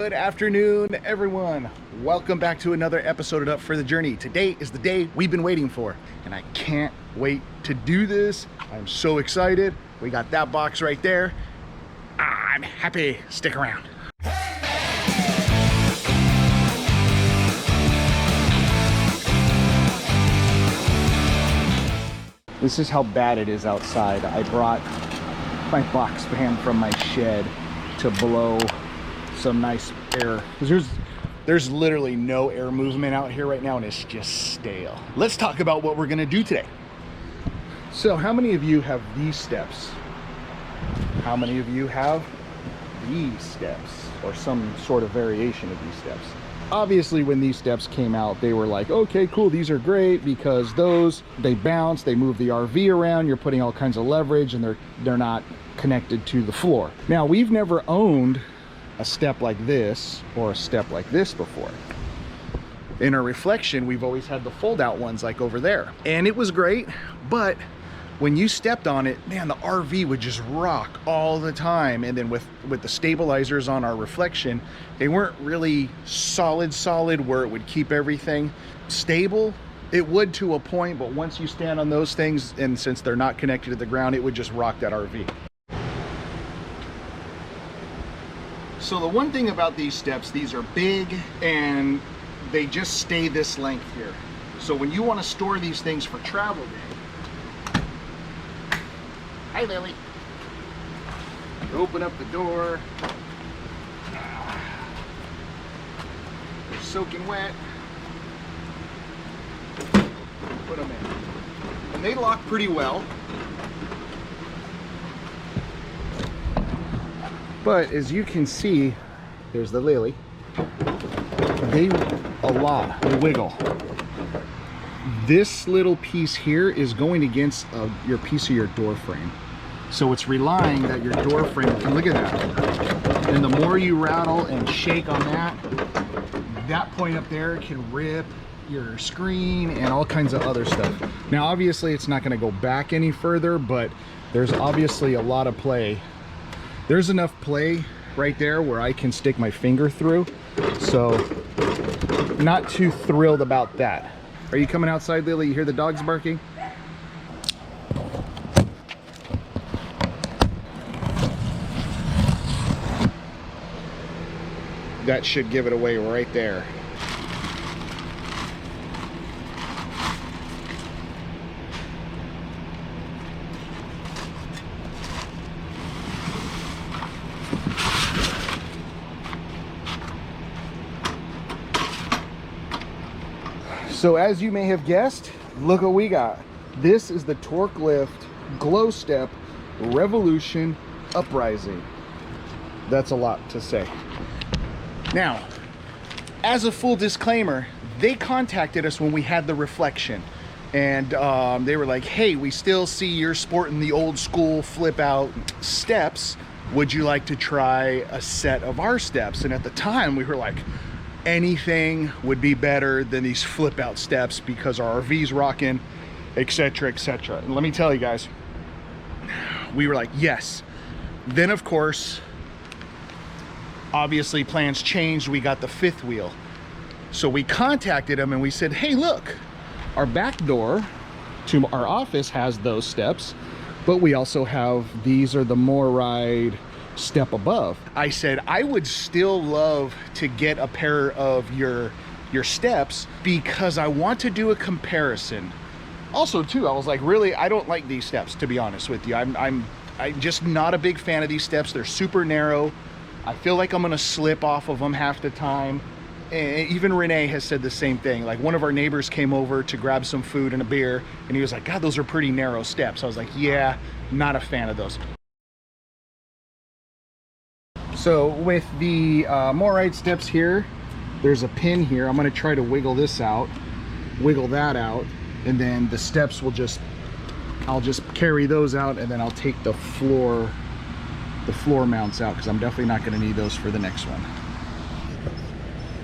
Good afternoon, everyone. Welcome back to another episode of Up for the Journey. Today is the day we've been waiting for, and I can't wait to do this. I'm so excited. We got that box right there. I'm happy. Stick around. This is how bad it is outside. I brought my box fan from my shed to blow some nice air, because there's literally no air movement out here right now, and it's just stale. Let's talk about what we're gonna do today. So how many of you have these steps? How many of you have these steps, or some sort of variation of these steps? Obviously, when these steps came out, they were like, okay, cool, these are great because they bounce, they move the RV around, you're putting all kinds of leverage, and they're not connected to the floor. Now, we've never owned a step like this or a step like this before. In our reflection, we've always had the fold-out ones like over there, and it was great, but when you stepped on it, man, the RV would just rock all the time. And then with the stabilizers on our reflection, they weren't really solid where it would keep everything stable. It would to a point, but once you stand on those things, and since they're not connected to the ground, it would just rock that RV. So the one thing about these steps, these are big and they just stay this length here. So when you want to store these things for travel day, hi Lily, you open up the door, they're soaking wet, put them in, and they lock pretty well. But as you can see, there's the Lily. They wiggle. This little piece here is going against your piece of your door frame. So it's relying that your door frame, and look at that. And the more you rattle and shake on that point up there can rip your screen and all kinds of other stuff. Now, obviously it's not gonna go back any further, but there's obviously a lot of play. There's enough play right there where I can stick my finger through. So not too thrilled about that. Are you coming outside, Lily? You hear the dogs barking? That should give it away right there. So as you may have guessed, look what we got. This is the Torklift Glow Step Revolution Uprising. That's a lot to say. Now, as a full disclaimer, they contacted us when we had the reflection, and they were like, hey, we still see you're sporting the old school flip out steps. Would you like to try a set of our steps? And at the time we were like, anything would be better than these flip out steps because our RV's rocking, etc., etc. And let me tell you guys, we were like, yes. Then of course, obviously plans changed. We got the fifth wheel. So we contacted them and we said, hey, look, our back door to our office has those steps, but we also have, these are the more ride step above. I said, I would still love to get a pair of your steps because I want to do a comparison. Also too, I was like, really, I don't like these steps, to be honest with you. I'm just not a big fan of these steps. They're super narrow. I feel like I'm gonna slip off of them half the time. And even Renee has said the same thing. Like, one of our neighbors came over to grab some food and a beer, and he was like, God, those are pretty narrow steps. I was like, yeah, not a fan of those. So with the MarCell steps here, there's a pin here. I'm gonna try to wiggle this out, wiggle that out, and then the steps will I'll just carry those out, and then I'll take the floor mounts out because I'm definitely not gonna need those for the next one.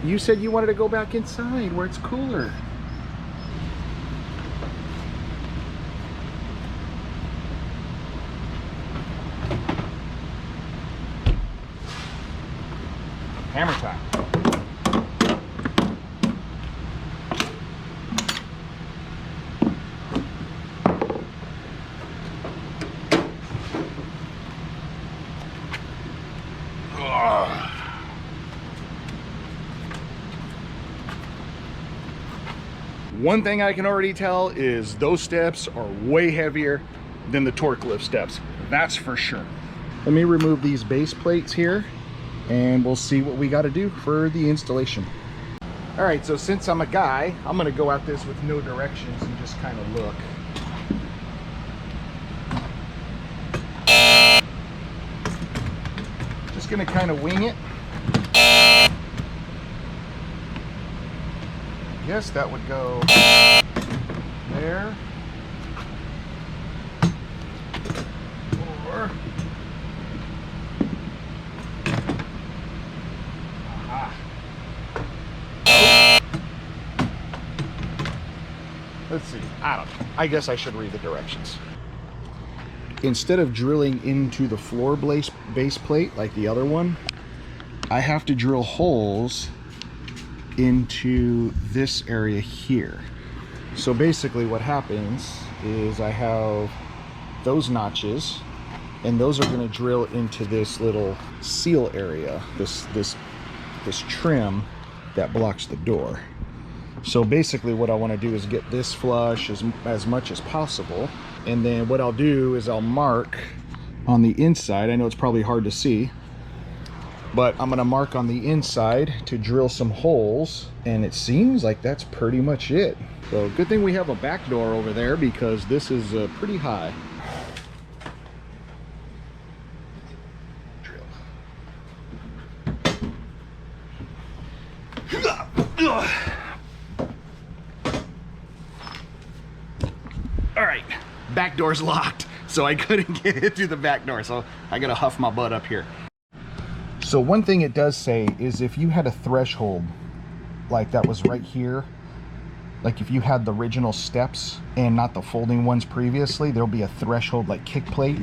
You said you wanted to go back inside where it's cooler. Hammer time. One thing I can already tell is those steps are way heavier than the Torklift steps. That's for sure. Let me remove these base plates here and we'll see what we got to do for the installation. All right, so since I'm a guy, I'm going to go at this with no directions and just kind of look. Just going to kind of wing it. Yes, that would go there. Or let's see. I don't know. I guess I should read the directions. Instead of drilling into the floor base plate like the other one, I have to drill holes into this area here. So basically what happens is I have those notches and those are going to drill into this little seal area, this trim that blocks the door. So basically what I want to do is get this flush as much as possible, and then what I'll do is I'll mark on the inside. I know it's probably hard to see, but I'm going to mark on the inside to drill some holes, and it seems like that's pretty much it. So good thing we have a back door over there because this is pretty high. Drill. All right, back door's locked, so I couldn't get it through the back door, so I got to huff my butt up here. So one thing it does say is if you had a threshold like that was right here, like if you had the original steps and not the folding ones previously, there'll be a threshold like kick plate,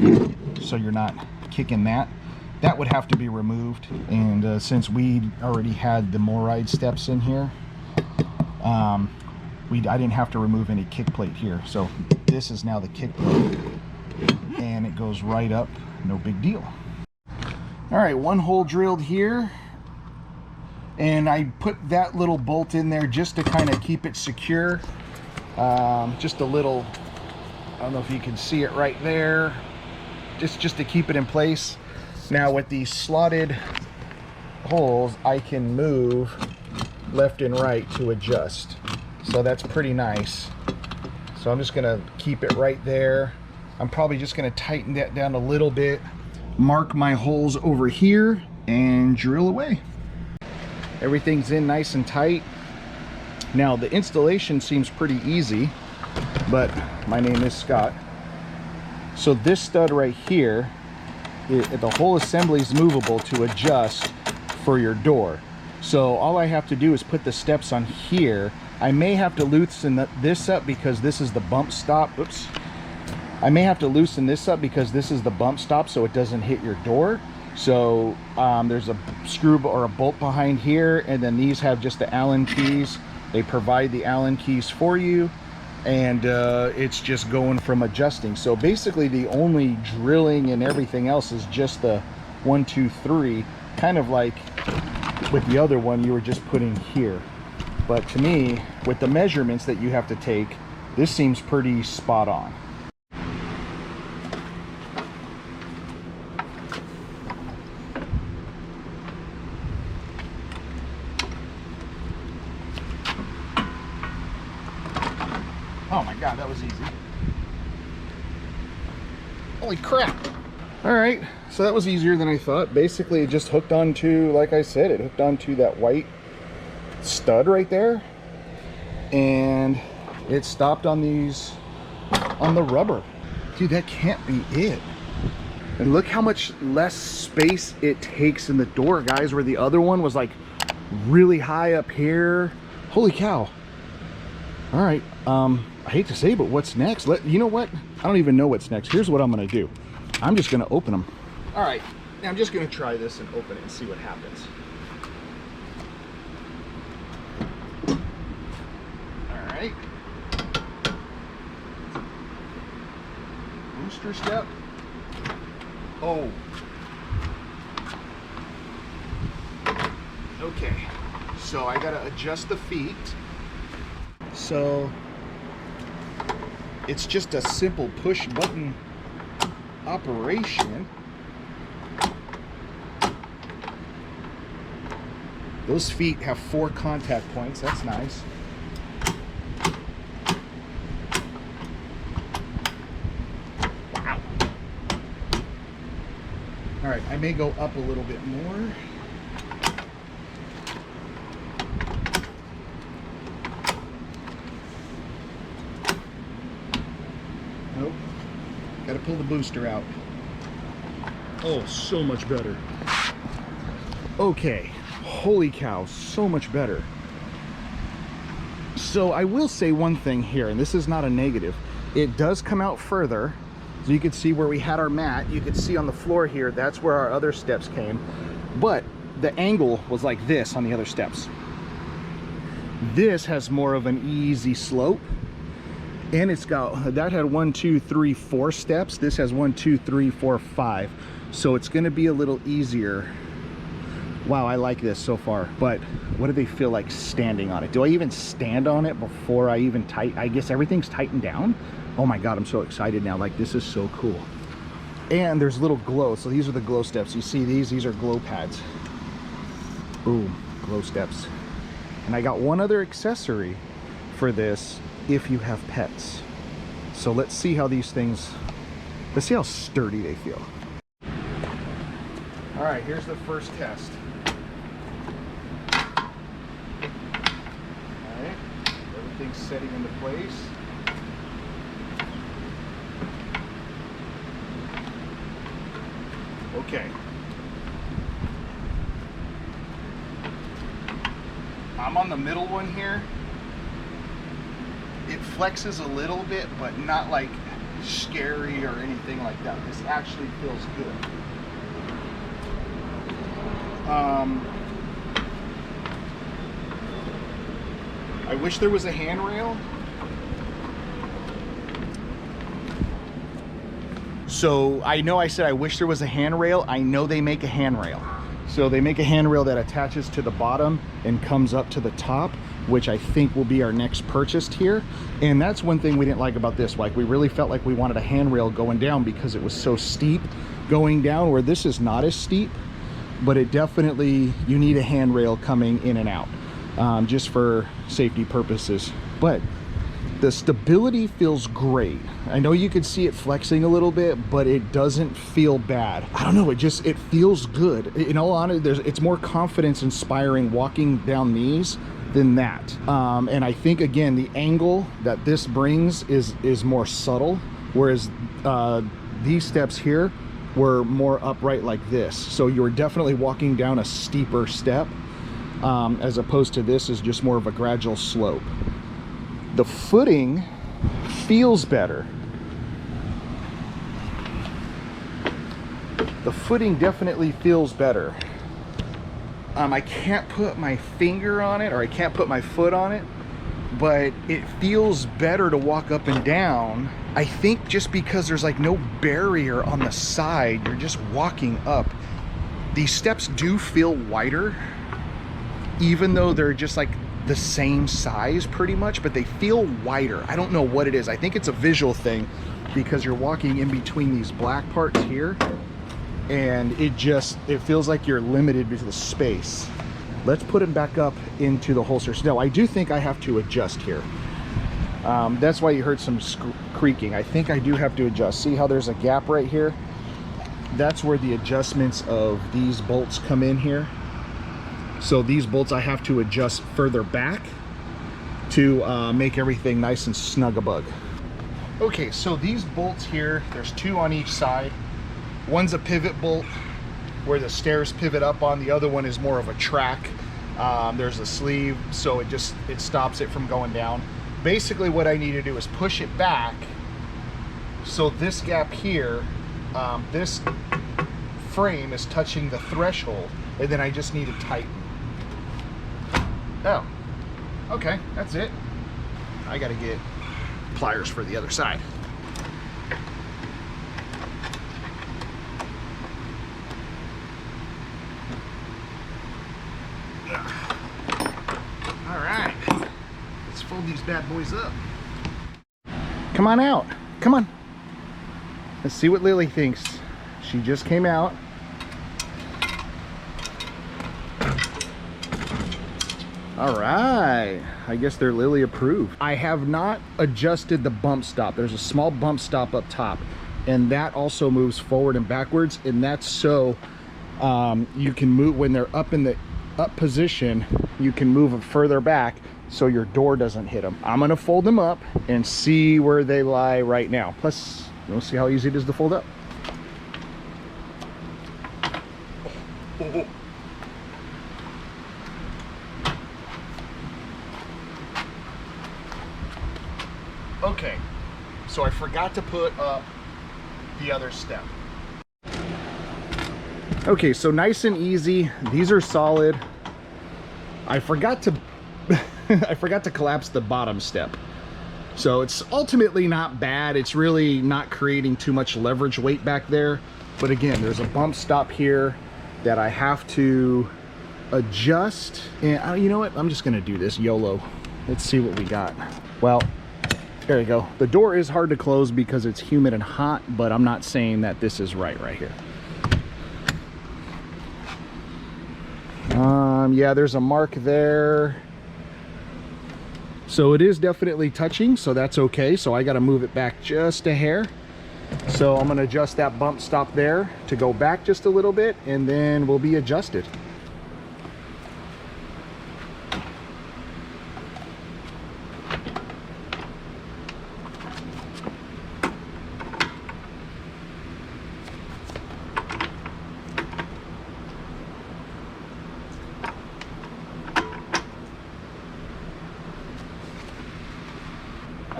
so you're not kicking that. That would have to be removed, and since we already had the MarCell steps in here, I didn't have to remove any kick plate here. So this is now the kick plate, and it goes right up, no big deal. All right, one hole drilled here, and I put that little bolt in there just to kind of keep it secure. Just a little, I don't know if you can see it right there, just to keep it in place. Now with these slotted holes, I can move left and right to adjust. So that's pretty nice. So I'm just gonna keep it right there. I'm probably just gonna tighten that down a little bit, mark my holes over here, and drill away. Everything's in nice and tight. Now the installation seems pretty easy, but my name is Scott. So this stud right here, the whole assembly is movable to adjust for your door. So all I have to do is put the steps on here. I may have to loosen this up because this is the bump stop. Oops. I may have to loosen this up because this is the bump stop so it doesn't hit your door. So there's a screw or a bolt behind here, and then these have just the Allen keys. They provide the Allen keys for you, and it's just going from adjusting. So basically the only drilling and everything else is just the 1, 2, 3, kind of like with the other one you were just putting here. But to me, with the measurements that you have to take, this seems pretty spot on. Oh my God, that was easy. Holy crap. All right, so that was easier than I thought. Basically, it just hooked onto, like I said, it hooked onto that white stud right there, and it stopped on on the rubber. Dude, that can't be it. And look how much less space it takes in the door, guys, where the other one was like really high up here. Holy cow. All right, I hate to say, but what's next? You know what? I don't even know what's next. Here's what I'm gonna do. I'm just gonna open them. All right, now I'm just gonna try this and open it and see what happens. booster step. Oh. Okay, so I gotta adjust the feet. So it's just a simple push button operation. Those feet have 4 contact points. That's nice. Wow. All right, I may go up a little bit more. Nope. Got to pull the booster out. Oh, so much better. Okay. Holy cow, so much better. So I will say one thing here, and this is not a negative. It does come out further. So you can see where we had our mat. You can see on the floor here, that's where our other steps came. But the angle was like this on the other steps. This has more of an easy slope. And it's got, that had 1, 2, 3, 4 steps. This has 1, 2, 3, 4, 5. So it's gonna be a little easier. Wow, I like this so far, but what do they feel like standing on it? Do I even stand on it before I even I guess everything's tightened down? Oh my God, I'm so excited now. Like, this is so cool. And there's little glow. So these are the glow steps. You see these are glow pads. Boom, glow steps. And I got one other accessory for this if you have pets. So let's see how these things, let's see how sturdy they feel. All right, here's the first test. Everything's setting into place. Okay. I'm on the middle one here. It flexes a little bit, but not like scary or anything like that. This actually feels good. I wish there was a handrail. So I know I said I wish there was a handrail. I know they make a handrail. So they make a handrail that attaches to the bottom and comes up to the top, which I think will be our next purchase here. And that's one thing we didn't like about this. Like, we really felt like we wanted a handrail going down because it was so steep going down, where this is not as steep, but it definitely, you need a handrail coming in and out. Just for safety purposes. But the stability feels great. I know you can see it flexing a little bit, but it doesn't feel bad. I don't know, it feels good. In all honesty, it's more confidence inspiring walking down these than that. And I think, again, the angle that this brings is more subtle, whereas these steps here were more upright like this. So you're definitely walking down a steeper step. As opposed to this is just more of a gradual slope. The footing feels better. The footing definitely feels better. I can't put my finger on it, or I can't put my foot on it, but it feels better to walk up and down. I think just because there's like no barrier on the side, you're just walking up. These steps do feel wider, even though they're just like the same size pretty much, but they feel wider. I don't know what it is. I think it's a visual thing because you're walking in between these black parts here, and it feels like you're limited because of the space. Let's put it back up into the holsters. No, I do think I have to adjust here. That's why you heard some creaking. I think I do have to adjust. See how there's a gap right here? That's where the adjustments of these bolts come in here. So these bolts I have to adjust further back to make everything nice and snug-a-bug. Okay, so these bolts here, there's 2 on each side. One's a pivot bolt where the stairs pivot up on. The other one is more of a track. There's a sleeve, so it stops it from going down. Basically what I need to do is push it back. So this gap here, this frame is touching the threshold, and then I just need to tighten. Oh, okay, that's it. I gotta get pliers for the other side. All right, let's fold these bad boys up. Come on out, come on. Let's see what Lily thinks. She just came out. All right, I guess they're Lily approved. I have not adjusted the bump stop. There's a small bump stop up top, and that also moves forward and backwards, and that's so you can move when they're up in the up position, you can move them further back so your door doesn't hit them. I'm gonna fold them up and see where they lie right now. Plus, we'll see how easy it is to fold up. Okay, so I forgot to put up the other step. Okay, so nice and easy. These are solid. I forgot to I forgot to collapse the bottom step. So it's ultimately not bad. It's really not creating too much leverage weight back there. But again, there's a bump stop here that I have to adjust. And you know what? I'm just gonna do this YOLO. Let's see what we got. Well, there you go. The door is hard to close because it's humid and hot, but I'm not saying that this is right here. Yeah, there's a mark there. So it is definitely touching, so that's okay. So I got to move it back just a hair. So I'm going to adjust that bump stop there to go back just a little bit, and then we'll be adjusted.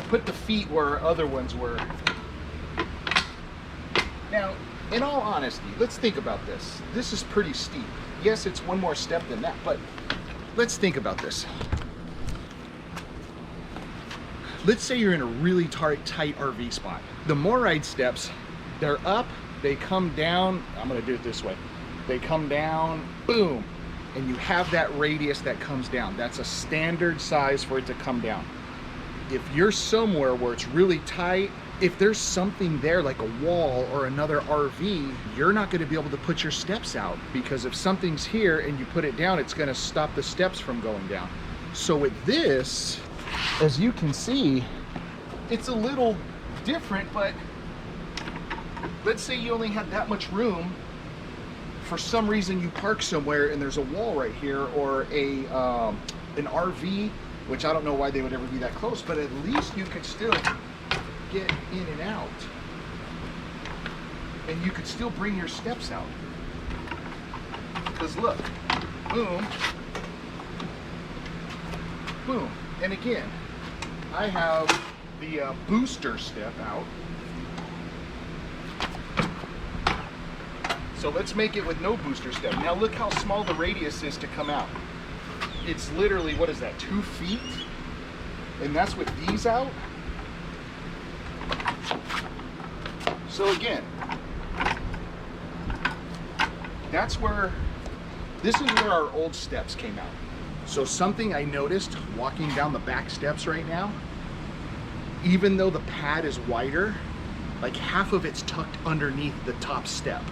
Put the feet where other ones were. Now, in all honesty, let's think about this. This is pretty steep. Yes, it's one more step than that, but let's think about this. Let's say you're in a really tight RV spot. The MORryde steps, they're up, they come down. I'm gonna do it this way. They come down, boom, and you have that radius that comes down. That's a standard size for it to come down. If you're somewhere where it's really tight, if there's something there like a wall or another RV, you're not going to be able to put your steps out, because if something's here and you put it down, it's going to stop the steps from going down. So with this, as you can see, it's a little different, but let's say you only had that much room. For some reason you park somewhere and there's a wall right here, or an RV, which I don't know why they would ever be that close, but at least you could still get in and out. And you could still bring your steps out. Because look, boom, boom. And again, I have the booster step out. So let's make it with no booster step. Now look how small the radius is to come out. It's literally, what is that, 2 feet? And that's with these out. So again, that's where, this is where our old steps came out. So something I noticed walking down the back steps right now, even though the pad is wider, like half of it's tucked underneath the top step.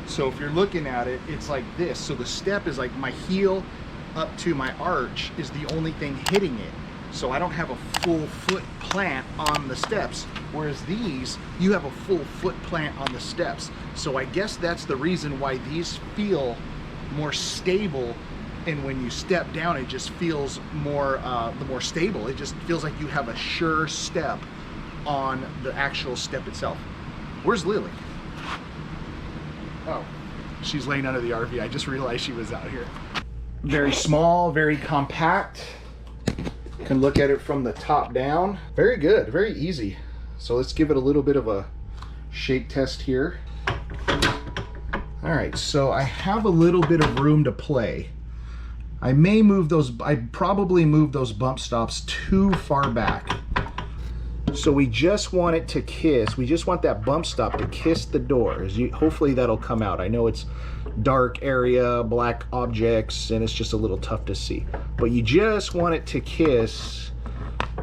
So if you're looking at it, it's like this. So the step is like my heel up to my arch is the only thing hitting it. So I don't have a full foot plant on the steps, whereas these, you have a full foot plant on the steps. So I guess that's the reason why these feel more stable, and when you step down, it just feels more, more stable. It just feels like you have a sure step on the actual step itself. Where's Lily? Oh, she's laying under the RV. I just realized she was out here. Very small, very compact. You can look at it from the top down. Very good, very easy. So let's give it a little bit of a shake test here. All right, so I have a little bit of room to play. I probably move those bump stops too far back. So we just want it to kiss, we just want that bump stop to kiss the door. Hopefully that'll come out. I know it's dark area, black objects, and it's just a little tough to see. But you just want it to kiss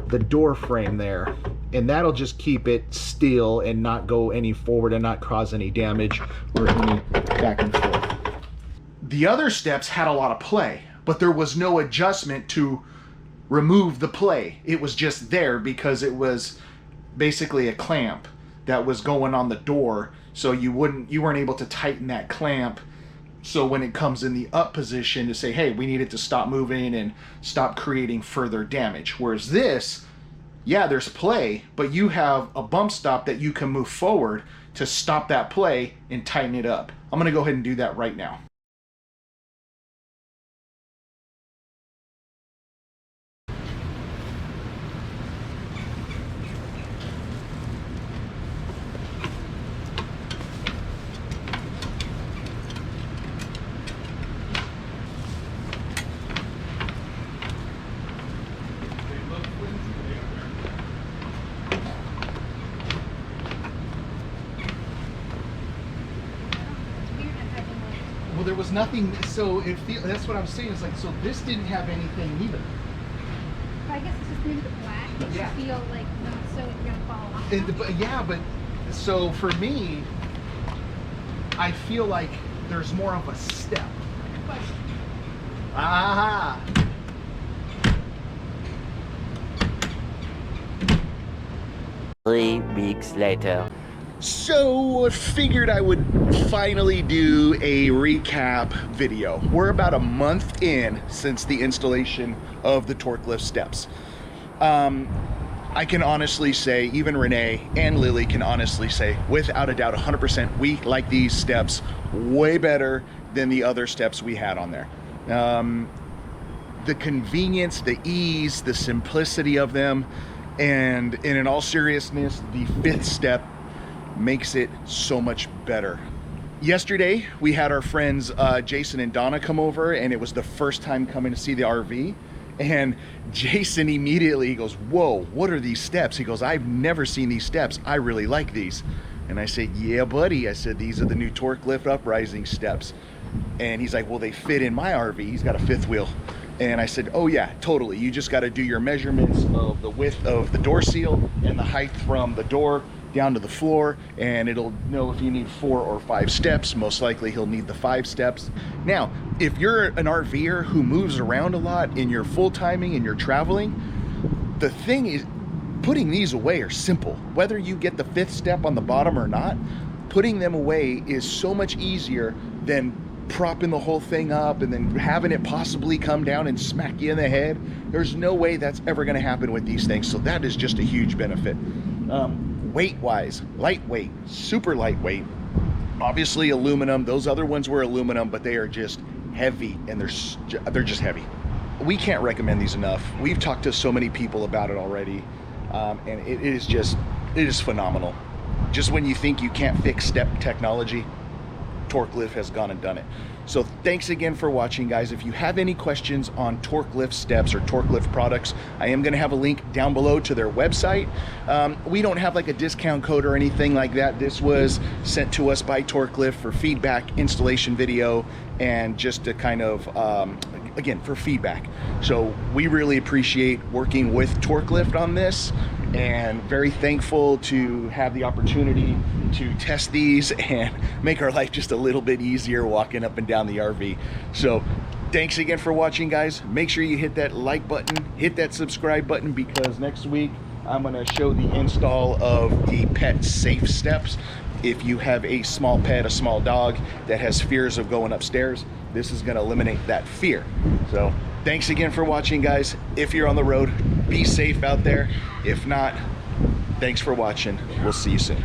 the door frame there, and that'll just keep it still and not go any forward and not cause any damage or any back and forth. The other steps had a lot of play, but there was no adjustment to remove the play. It was just there because it was basically a clamp that was going on the door, so you weren't able to tighten that clamp. So when it comes in the up position to say, hey, we need it to stop moving and stop creating further damage. Whereas this, yeah, there's play, but you have a bump stop that you can move forward to stop that play and tighten it up. I'm gonna go ahead and do that right now. Well, there was nothing, so that's what I'm saying. It's like, so this didn't have anything either. I guess it's just maybe the black. It Yeah. just feel like so it's gonna fall off. But yeah, but so for me, I feel like there's more of a step. Question. Aha! 3 weeks later. So I figured I would finally do a recap video. We're about a month in since the installation of the Torklift steps. I can honestly say, even Renee and Lily can honestly say, without a doubt, 100%, we like these steps way better than the other steps we had on there. The convenience, the ease, the simplicity of them, and in all seriousness, the 5th step makes it so much better. Yesterday, we had our friends Jason and Donna come over, and it was the first time coming to see the RV. And Jason immediately goes, whoa, what are these steps? He goes, I've never seen these steps. I really like these. And I said, yeah, buddy. I said, these are the new Torklift Uprising steps. And he's like, well, they fit in my RV. He's got a 5th wheel. And I said, oh yeah, totally. You just got to do your measurements of the width of the door seal and the height from the door down to the floor, and it'll know if you need 4 or 5 steps. Most likely he'll need the 5 steps. Now, if you're an RVer who moves around a lot in your full timing and you're traveling, the thing is, putting these away are simple. Whether you get the 5th step on the bottom or not, putting them away is so much easier than propping the whole thing up and then having it possibly come down and smack you in the head. There's no way that's ever going to happen with these things, so that is just a huge benefit. Weight wise, lightweight, super lightweight. Obviously aluminum. Those other ones were aluminum, but they are just heavy, and they're just heavy. We can't recommend these enough. We've talked to so many people about it already, and it is phenomenal. Just when you think you can't fix step technology, Torklift has gone and done it. So thanks again for watching, guys. If you have any questions on Torklift steps or Torklift products, I am going to have a link down below to their website. We don't have like a discount code or anything like that. This was sent to us by Torklift for feedback, installation video, and just to kind of, again, for feedback. So we really appreciate working with Torklift on this, and very thankful to have the opportunity to test these and make our life just a little bit easier walking up and down the RV. So thanks again for watching, guys. Make sure you hit that like button, hit that subscribe button, because next week I'm going to show the install of the pet safe steps. If you have a small pet, a small dog that has fears of going upstairs, this is going to eliminate that fear. So thanks again for watching, guys. If you're on the road, be safe out there. If not, thanks for watching. We'll see you soon.